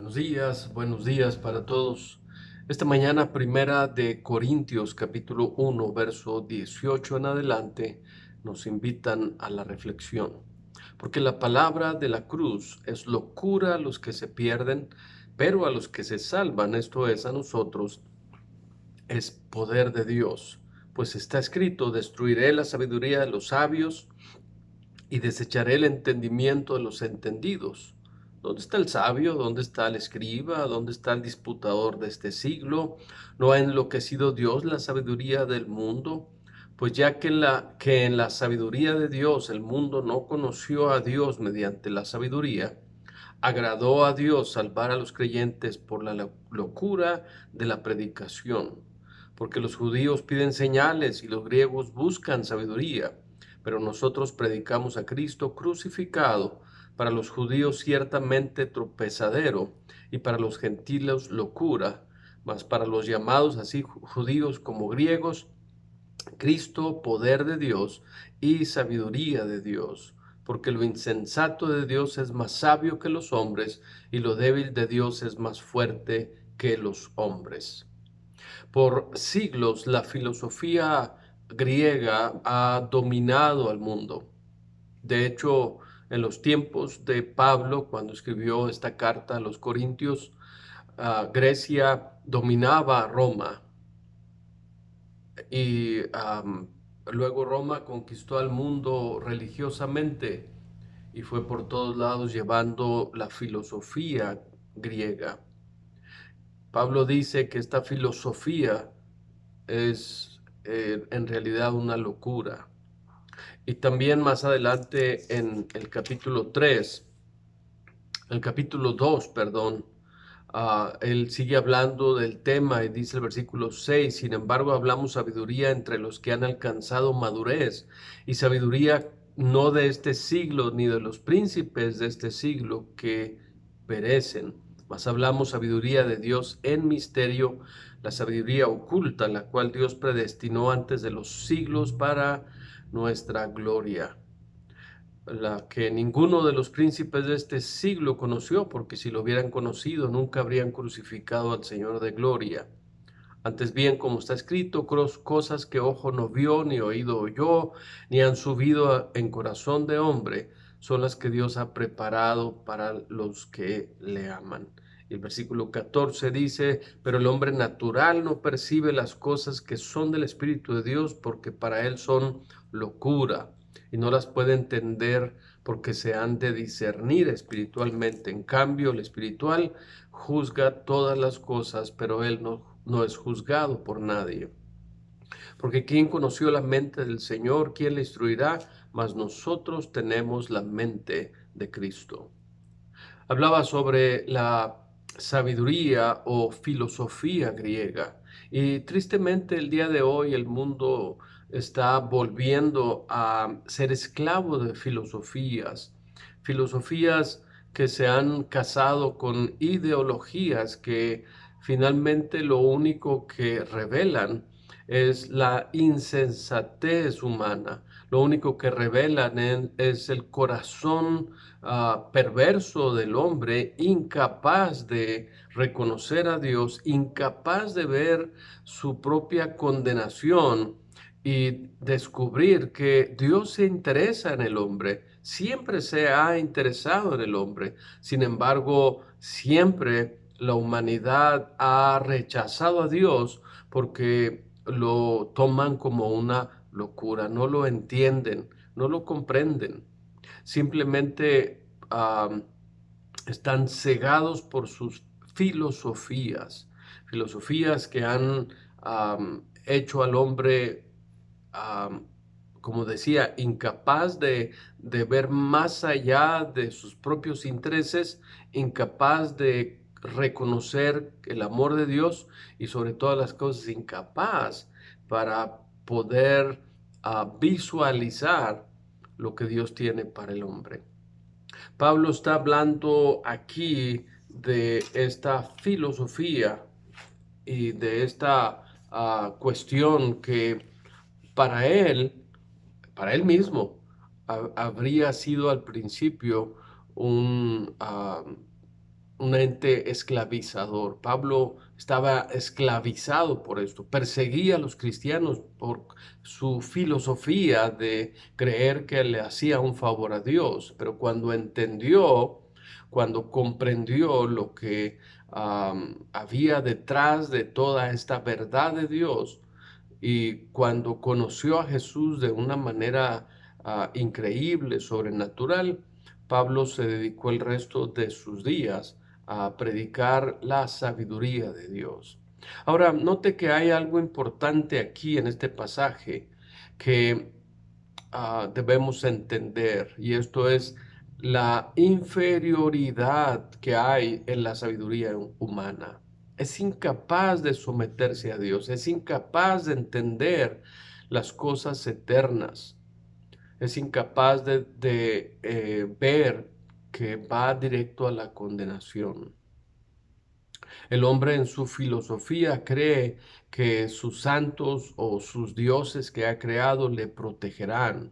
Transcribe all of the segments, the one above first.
Buenos días para todos. Esta mañana, primera de Corintios, capítulo 1, verso 18 en adelante, nos invitan a la reflexión. Porque la palabra de la cruz es locura a los que se pierden, pero a los que se salvan, esto es, a nosotros, es poder de Dios. Pues está escrito: destruiré la sabiduría de los sabios y desecharé el entendimiento de los entendidos. ¿Dónde está el sabio? ¿Dónde está el escriba? ¿Dónde está el disputador de este siglo? ¿No ha enloquecido Dios la sabiduría del mundo? Pues ya que en la sabiduría de Dios el mundo no conoció a Dios mediante la sabiduría, agradó a Dios salvar a los creyentes por la locura de la predicación. Porque los judíos piden señales y los griegos buscan sabiduría, pero nosotros predicamos a Cristo crucificado, para los judíos ciertamente tropezadero y para los gentiles locura, mas para los llamados así judíos como griegos, Cristo, poder de Dios y sabiduría de Dios, porque lo insensato de Dios es más sabio que los hombres, y lo débil de Dios es más fuerte que los hombres. Por siglos la filosofía griega ha dominado al mundo. De hecho, en los tiempos de Pablo, cuando escribió esta carta a los Corintios, Grecia dominaba a Roma y luego Roma conquistó al mundo religiosamente y fue por todos lados llevando la filosofía griega. Pablo dice que esta filosofía es en realidad una locura. Y también más adelante en el capítulo 2, perdón, él sigue hablando del tema y dice el versículo 6: sin embargo hablamos sabiduría entre los que han alcanzado madurez, y sabiduría no de este siglo ni de los príncipes de este siglo que perecen, mas hablamos sabiduría de Dios en misterio, la sabiduría oculta, la cual Dios predestinó antes de los siglos para nuestra gloria, la que ninguno de los príncipes de este siglo conoció, porque si lo hubieran conocido nunca habrían crucificado al Señor de gloria. Antes bien, como está escrito, cosas que ojo no vio, ni oído oyó, ni han subido en corazón de hombre, son las que Dios ha preparado para los que le aman. Y el versículo 14 dice: pero el hombre natural no percibe las cosas que son del Espíritu de Dios, porque para él son locura, y no las puede entender, porque se han de discernir espiritualmente. En cambio, el espiritual juzga todas las cosas, pero él no es juzgado por nadie. Porque ¿quién conoció la mente del Señor? ¿Quién le instruirá? Mas nosotros tenemos la mente de Cristo. Hablaba sobre la sabiduría o filosofía griega, y tristemente el día de hoy el mundo está volviendo a ser esclavo de filosofías que se han casado con ideologías que finalmente lo único que revelan es la insensatez humana. Lo único que revelan es el corazón perverso del hombre, incapaz de reconocer a Dios, incapaz de ver su propia condenación y descubrir que Dios se interesa en el hombre, siempre se ha interesado en el hombre. Sin embargo, siempre la humanidad ha rechazado a Dios porque lo toman como una locura, no lo entienden, no lo comprenden. Simplemente están cegados por sus filosofías que han hecho al hombre, um, como decía, incapaz de ver más allá de sus propios intereses, incapaz de reconocer el amor de Dios y sobre todas las cosas incapaz para poder visualizar lo que Dios tiene para el hombre. Pablo está hablando aquí de esta filosofía y de esta cuestión que para él, para él mismo, habría sido al principio un, un ente esclavizador. Pablo estaba esclavizado por esto, perseguía a los cristianos por su filosofía de creer que le hacía un favor a Dios, pero cuando comprendió lo que había detrás de toda esta verdad de Dios, y cuando conoció a Jesús de una manera increíble, sobrenatural, Pablo se dedicó el resto de sus días a predicar la sabiduría de Dios. Ahora, note que hay algo importante aquí en este pasaje que debemos entender, y esto es la inferioridad que hay en la sabiduría humana. Es incapaz de someterse a Dios, es incapaz de entender las cosas eternas, es incapaz de ver que va directo a la condenación. El hombre en su filosofía cree que sus santos o sus dioses que ha creado le protegerán,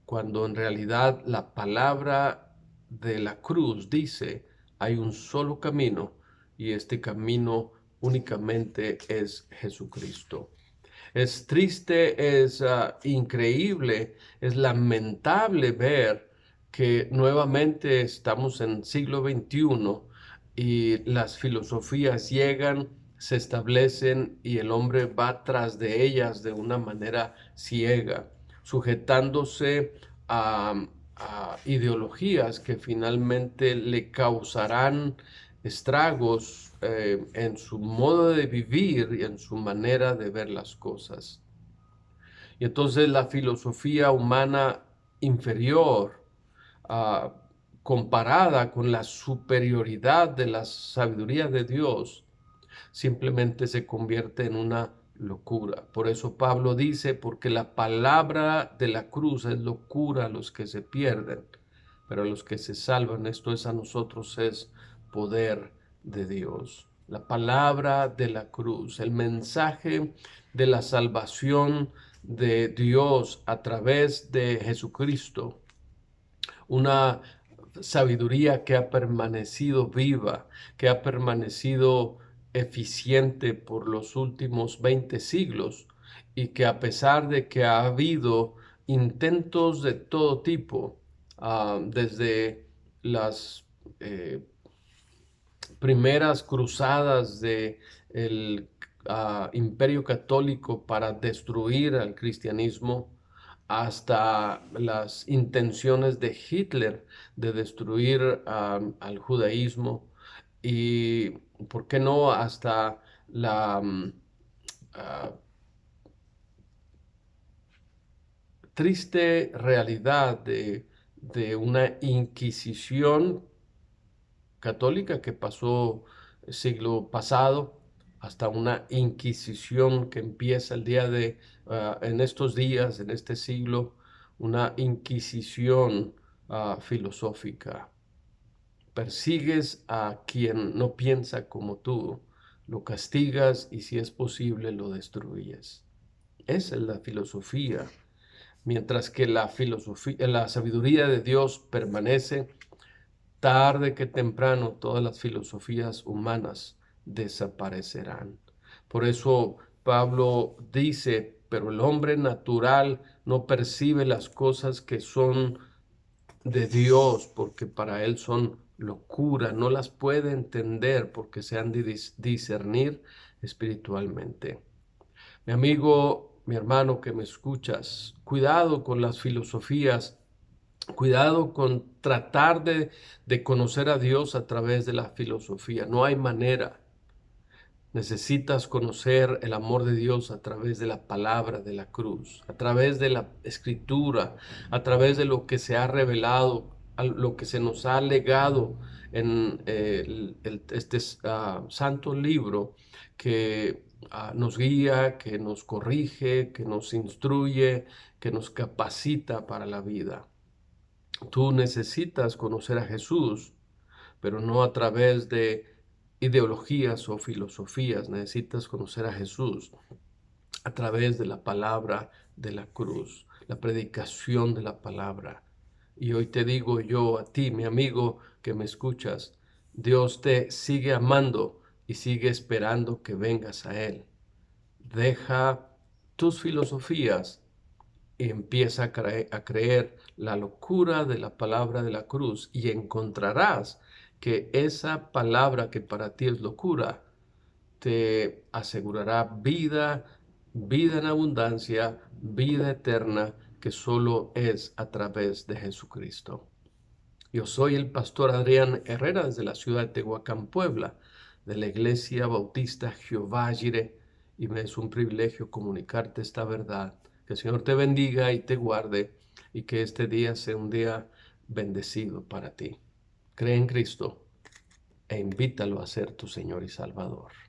cuando en realidad la palabra de la cruz dice, hay un solo camino y este camino únicamente es Jesucristo. Es triste, es increíble, es lamentable ver que nuevamente estamos en siglo XXI y las filosofías llegan, se establecen y el hombre va tras de ellas de una manera ciega, sujetándose a ideologías que finalmente le causarán estragos en su modo de vivir y en su manera de ver las cosas. Y entonces la filosofía humana inferior, uh, comparada con la superioridad de la sabiduría de Dios, simplemente se convierte en una locura. Por eso Pablo dice, porque la palabra de la cruz es locura a los que se pierden, pero a los que se salvan, esto es a nosotros, es poder de Dios. La palabra de la cruz, el mensaje de la salvación de Dios a través de Jesucristo, una sabiduría que ha permanecido viva, que ha permanecido eficiente por los últimos 20 siglos y que a pesar de que ha habido intentos de todo tipo, desde las primeras cruzadas de el Imperio Católico para destruir al cristianismo, hasta las intenciones de Hitler de destruir al judaísmo y, ¿por qué no?, hasta la ah, triste realidad de una Inquisición católica que pasó el siglo pasado, hasta una Inquisición que empieza el día en estos días, en este siglo, una Inquisición filosófica. Persigues a quien no piensa como tú, lo castigas y si es posible lo destruyes. Esa es la filosofía. Mientras que la sabiduría de Dios permanece, tarde que temprano todas las filosofías humanas desaparecerán. Por eso Pablo dice, pero el hombre natural no percibe las cosas que son de Dios, porque para él son locura, no las puede entender porque se han de discernir espiritualmente. Mi amigo, mi hermano que me escuchas, cuidado con las filosofías. Cuidado con tratar de conocer a Dios a través de la filosofía. No hay manera. Necesitas conocer el amor de Dios a través de la palabra de la cruz, a través de la escritura, a través de lo que se ha revelado, lo que se nos ha legado en este santo libro que nos guía, que nos corrige, que nos instruye, que nos capacita para la vida. Tú necesitas conocer a Jesús, pero no a través de ideologías o filosofías. Necesitas conocer a Jesús a través de la palabra de la cruz, la predicación de la palabra. Y hoy te digo yo a ti, mi amigo que me escuchas, Dios te sigue amando y sigue esperando que vengas a Él. Deja tus filosofías y empieza a creer la locura de la palabra de la cruz y encontrarás que esa palabra que para ti es locura te asegurará vida, vida en abundancia, vida eterna, que solo es a través de Jesucristo. Yo soy el pastor Adrián Herrera desde la ciudad de Tehuacán, Puebla, de la Iglesia Bautista Jehová Jireh, y me es un privilegio comunicarte esta verdad. Que el Señor te bendiga y te guarde, y que este día sea un día bendecido para ti. Cree en Cristo e invítalo a ser tu Señor y Salvador.